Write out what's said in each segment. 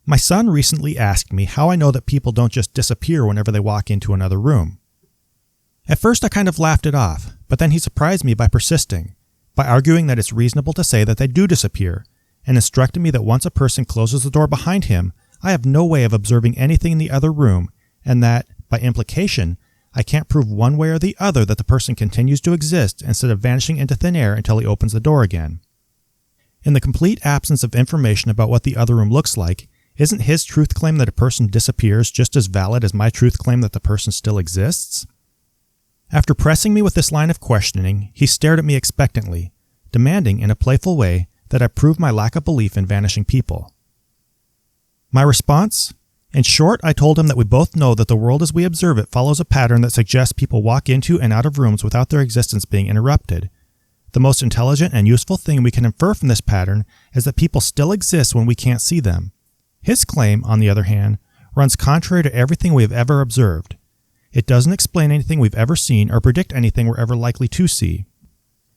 My son recently asked me how I know that people don't just disappear whenever they walk into another room. At first I kind of laughed it off, but then he surprised me by persisting, by arguing that it's reasonable to say that they do disappear, and instructed me that once a person closes the door behind him, I have no way of observing anything in the other room, and that, by implication, I can't prove one way or the other that the person continues to exist instead of vanishing into thin air until he opens the door again. In the complete absence of information about what the other room looks like, isn't his truth claim that a person disappears just as valid as my truth claim that the person still exists? After pressing me with this line of questioning, he stared at me expectantly, demanding in a playful way that I prove my lack of belief in vanishing people. My response? In short, I told him that we both know that the world as we observe it follows a pattern that suggests people walk into and out of rooms without their existence being interrupted. The most intelligent and useful thing we can infer from this pattern is that people still exist when we can't see them. His claim, on the other hand, runs contrary to everything we have ever observed. It doesn't explain anything we've ever seen or predict anything we're ever likely to see.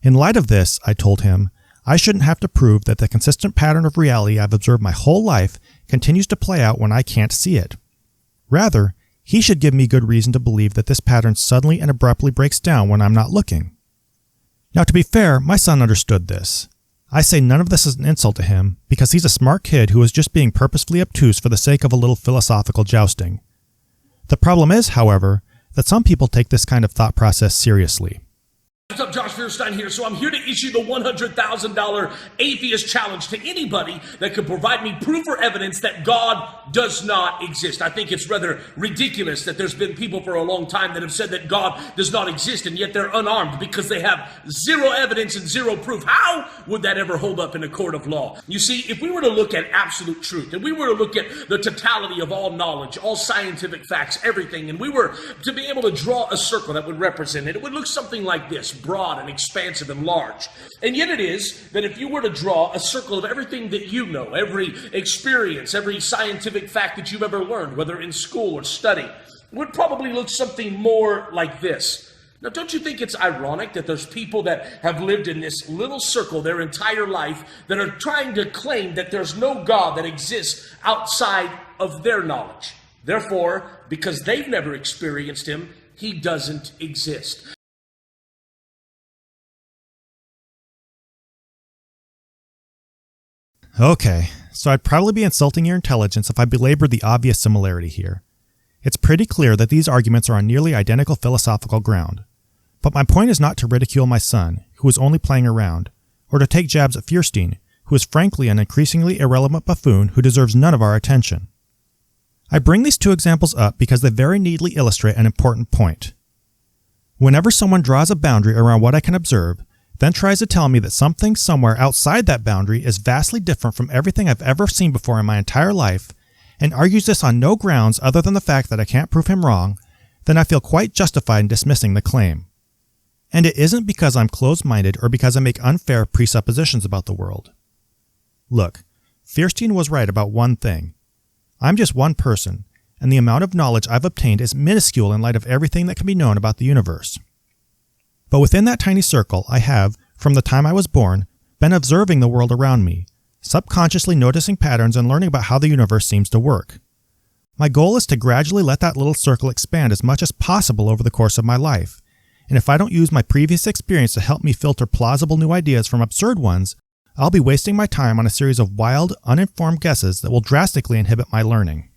In light of this, I told him, I shouldn't have to prove that the consistent pattern of reality I've observed my whole life continues to play out when I can't see it. Rather, he should give me good reason to believe that this pattern suddenly and abruptly breaks down when I'm not looking. Now, to be fair, my son understood this. I say none of this is an insult to him, because he's a smart kid who is just being purposefully obtuse for the sake of a little philosophical jousting. The problem is, however, that some people take this kind of thought process seriously. What's up, Josh Fierstein here. So I'm here to issue the $100,000 Atheist challenge to anybody that could provide me proof or evidence that God does not exist. I think it's rather ridiculous that there's been people for a long time that have said that God does not exist, and yet they're unarmed because they have zero evidence and zero proof. How would that ever hold up in a court of law? You see, if we were to look at absolute truth, and we were to look at the totality of all knowledge, all scientific facts, everything, and we were to be able to draw a circle that would represent it, it would look something like this: broad and expansive and large. And yet it is that if you were to draw a circle of everything that you know, every experience, every scientific fact that you've ever learned, whether in school or study, it would probably look something more like this. Now, don't you think it's ironic that there's people that have lived in this little circle their entire life that are trying to claim that there's no God that exists outside of their knowledge? Therefore, because they've never experienced him, he doesn't exist. Okay, so I'd probably be insulting your intelligence if I belabored the obvious similarity here. It's pretty clear that these arguments are on nearly identical philosophical ground. But my point is not to ridicule my son, who is only playing around, or to take jabs at Fierstein, who is frankly an increasingly irrelevant buffoon who deserves none of our attention. I bring these two examples up because they very neatly illustrate an important point. Whenever someone draws a boundary around what I can observe, then tries to tell me that something somewhere outside that boundary is vastly different from everything I've ever seen before in my entire life, and argues this on no grounds other than the fact that I can't prove him wrong, then I feel quite justified in dismissing the claim. And it isn't because I'm closed-minded or because I make unfair presuppositions about the world. Look, Fierstein was right about one thing. I'm just one person, and the amount of knowledge I've obtained is minuscule in light of everything that can be known about the universe. But within that tiny circle, I have, from the time I was born, been observing the world around me, subconsciously noticing patterns and learning about how the universe seems to work. My goal is to gradually let that little circle expand as much as possible over the course of my life, and if I don't use my previous experience to help me filter plausible new ideas from absurd ones, I'll be wasting my time on a series of wild, uninformed guesses that will drastically inhibit my learning.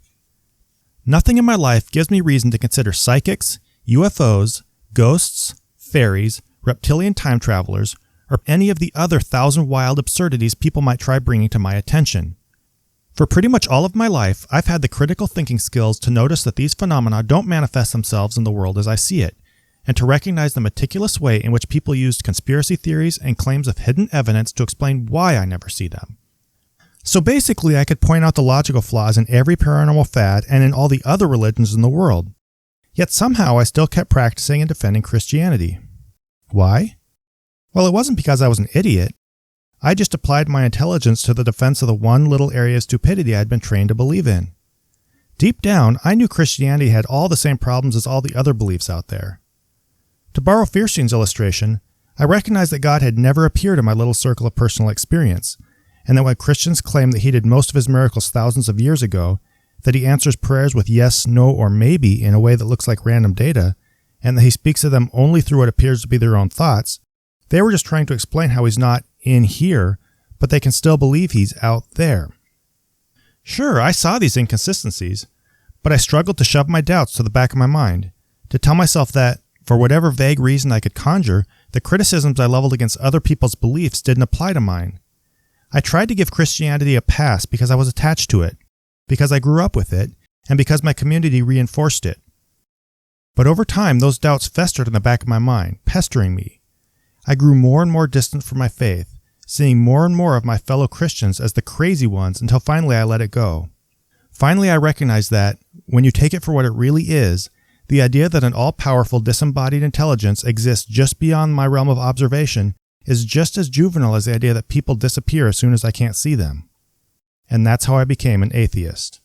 Nothing in my life gives me reason to consider psychics, UFOs, ghosts, fairies, reptilian time travelers, or any of the other 1,000 wild absurdities people might try bringing to my attention. For pretty much all of my life, I've had the critical thinking skills to notice that these phenomena don't manifest themselves in the world as I see it, and to recognize the meticulous way in which people used conspiracy theories and claims of hidden evidence to explain why I never see them. So basically, I could point out the logical flaws in every paranormal fad and in all the other religions in the world. Yet somehow I still kept practicing and defending Christianity. Why? Well, it wasn't because I was an idiot. I just applied my intelligence to the defense of the one little area of stupidity I'd been trained to believe in. Deep down, I knew Christianity had all the same problems as all the other beliefs out there. To borrow Fierstein's illustration, I recognized that God had never appeared in my little circle of personal experience, and that when Christians claim that he did most of his miracles thousands of years ago, that he answers prayers with yes, no, or maybe in a way that looks like random data, and that he speaks to them only through what appears to be their own thoughts, they were just trying to explain how he's not in here, but they can still believe he's out there. Sure, I saw these inconsistencies, but I struggled to shove my doubts to the back of my mind, to tell myself that, for whatever vague reason I could conjure, the criticisms I leveled against other people's beliefs didn't apply to mine. I tried to give Christianity a pass because I was attached to it, because I grew up with it, and because my community reinforced it. But over time, those doubts festered in the back of my mind, pestering me. I grew more and more distant from my faith, seeing more and more of my fellow Christians as the crazy ones until finally I let it go. Finally, I recognized that, when you take it for what it really is, the idea that an all-powerful disembodied intelligence exists just beyond my realm of observation is just as juvenile as the idea that people disappear as soon as I can't see them. And that's how I became an atheist.